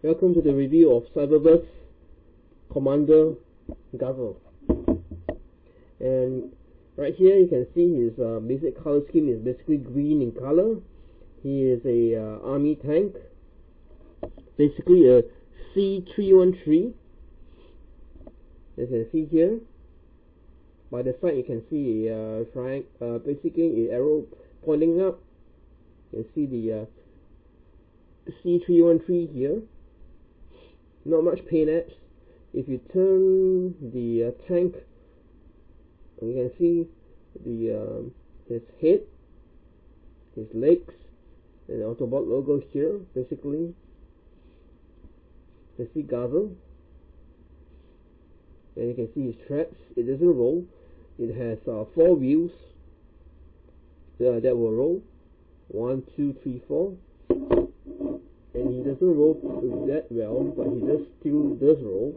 Welcome to the review of Cyberverse Commander Guzzle. And right here you can see his basic color scheme is basically green in color. He is a army tank, basically a C313. As you can see here, by the side you can see a basically an arrow pointing up. You can see the C313 here. Not much paint apps. If you turn the tank, you can see the his head, his legs, and the Autobot logo here. Basically, you can see Guzzle, and you can see his straps. It doesn't roll. It has 4 wheels that will roll. 1, 2, 3, 4. And he doesn't roll that well, but he still does roll.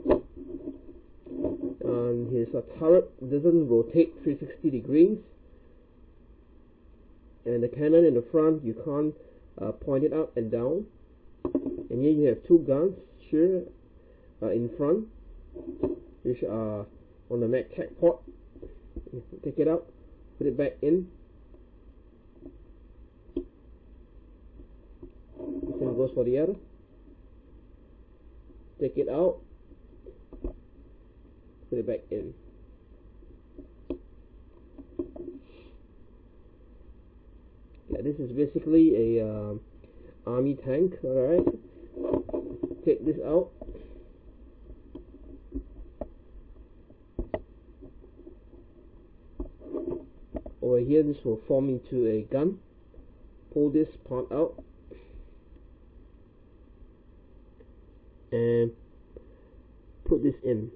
And his turret doesn't rotate 360 degrees. And the cannon in the front, you can't point it up and down. And here you have 2 guns here in front, which are on the mag check port. You take it out, put it back in. Same goes for the other. Take it out, put it back in. Yeah, this is basically a army tank. Alright, take this out. Over here, this will form into a gun. Pull this part out and put this in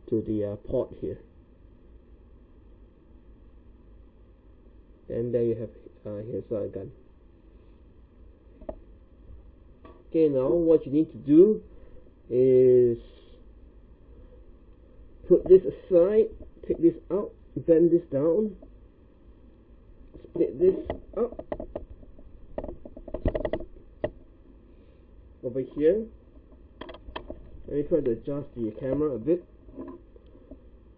to the port here, and there you have his gun. Okay, now what you need to do is put this aside, take this out, bend this down, split this up over here. Let me try to adjust the camera a bit.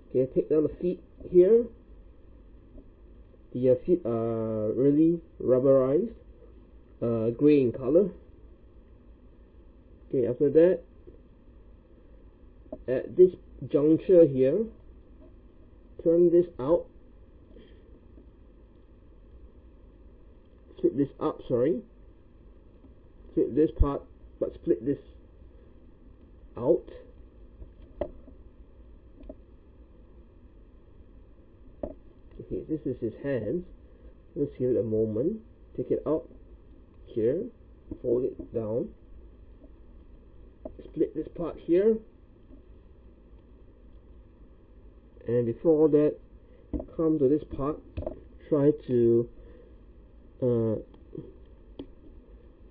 Okay, take down the feet here. The feet are really rubberized, gray in color. Okay, after that, at this juncture here, turn this out. Flip this up, sorry. Flip this part, but split this out. Okay, this is his hands. Let's give it a moment. Take it out here, fold it down, split this part here, and before that, come to this part. Try to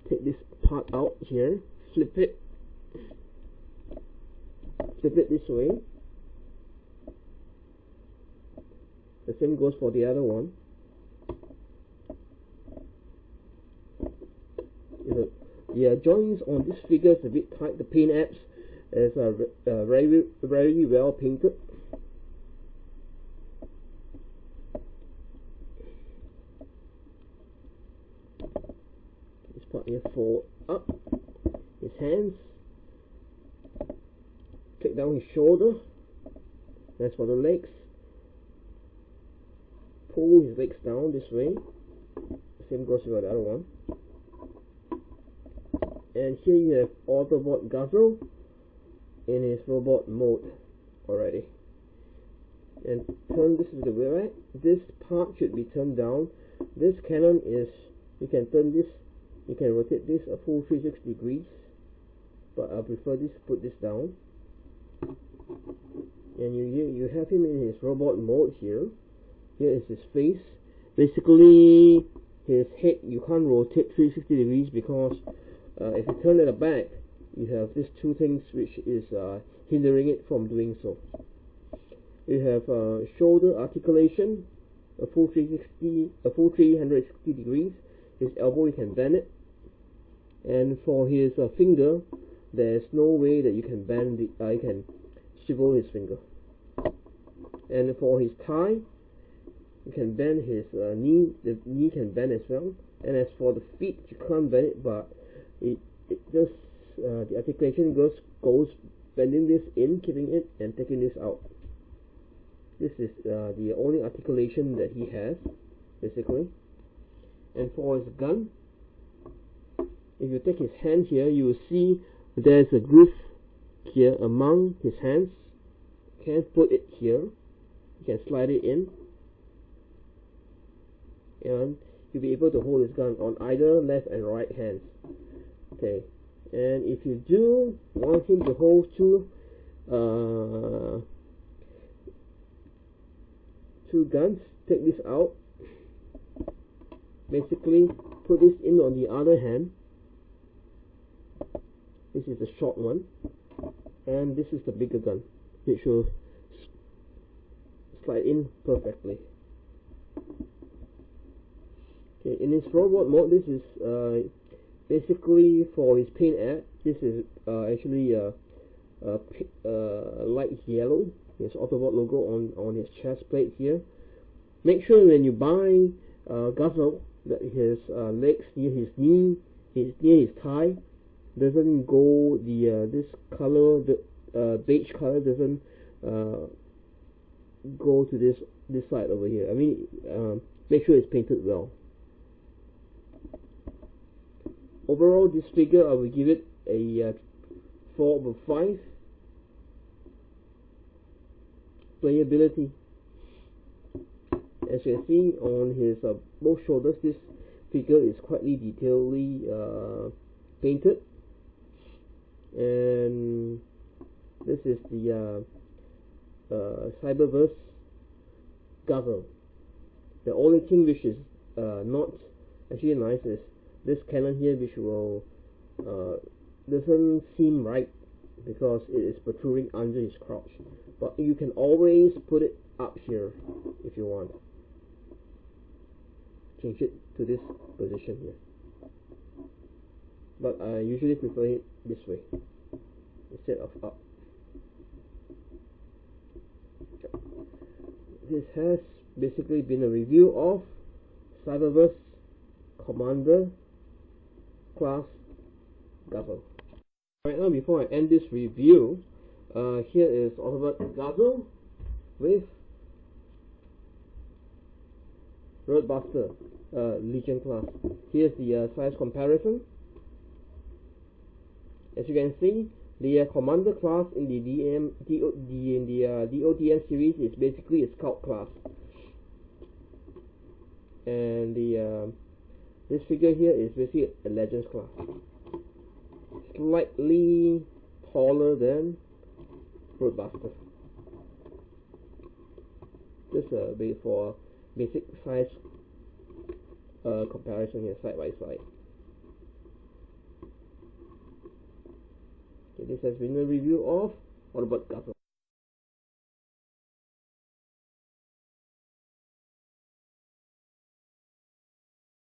take this part out here, flip it this way. The same goes for the other one. The joints on this figure is a bit tight. The paint apps is very well painted. This part here, fold up his hands. Take down his shoulder. That's for the legs. Pull his legs down this way. Same goes for the other one. And here you have Autobot Guzzle in his robot mode already. And turn this to the right. This part should be turned down. This cannon is, you can turn this, you can rotate this a full 360 degrees. But I prefer this, put this down. And you have him in his robot mode here. Here is his face. Basically, his head you can't rotate 360 degrees because if you turn it back, you have these 2 things which is hindering it from doing so. You have shoulder articulation, a full 360 degrees. His elbow, you can bend it. And for his finger, there's no way that you can bend the you can swivel his finger. And for his thigh, you can bend his knee. The knee can bend as well. And as for the feet, you can't bend it, but it just the articulation goes bending this in, keeping it, and taking this out. This is the only articulation that he has, basically. And for his gun, if you take his hand here, you will see there's a groove here among his hands. You can put it here. You can slide it in, and you'll be able to hold this gun on either left and right hands. Okay, and if you do want him to hold two guns, take this out. Basically, put this in on the other hand. This is the short one, and this is the bigger gun, which will slide in perfectly. Okay, in his robot mode, this is basically for his paint ad. This is actually light yellow. His Autobot logo on his chest plate here. Make sure when you buy Guzzle that his legs near his knee, near his thigh, doesn't go this color, the beige color doesn't go to this side over here. I mean, make sure it's painted well. Overall, this figure I will give it a 4/5. Playability. As you can see on his both shoulders, this figure is quite detailedly painted. And this is the Cyberverse Guzzle. The only thing which is not actually nice is this cannon here, which will doesn't seem right because it is protruding under his crotch. But you can always put it up here if you want. Change it to this position here. But I usually prefer it this way instead of up. This has basically been a review of Cyberverse Commander Class Guzzle. Right now, before I end this review, here is Autobot Guzzle with Roadbuster Legion class. Here's the size comparison. As you can see, the Commander class in the DOTM series is basically a Scout class, and this figure here is basically a Legends class, slightly taller than Roadbuster. Just for basic size comparison here, side by side. Okay, this has been a review of Autobot Guzzle.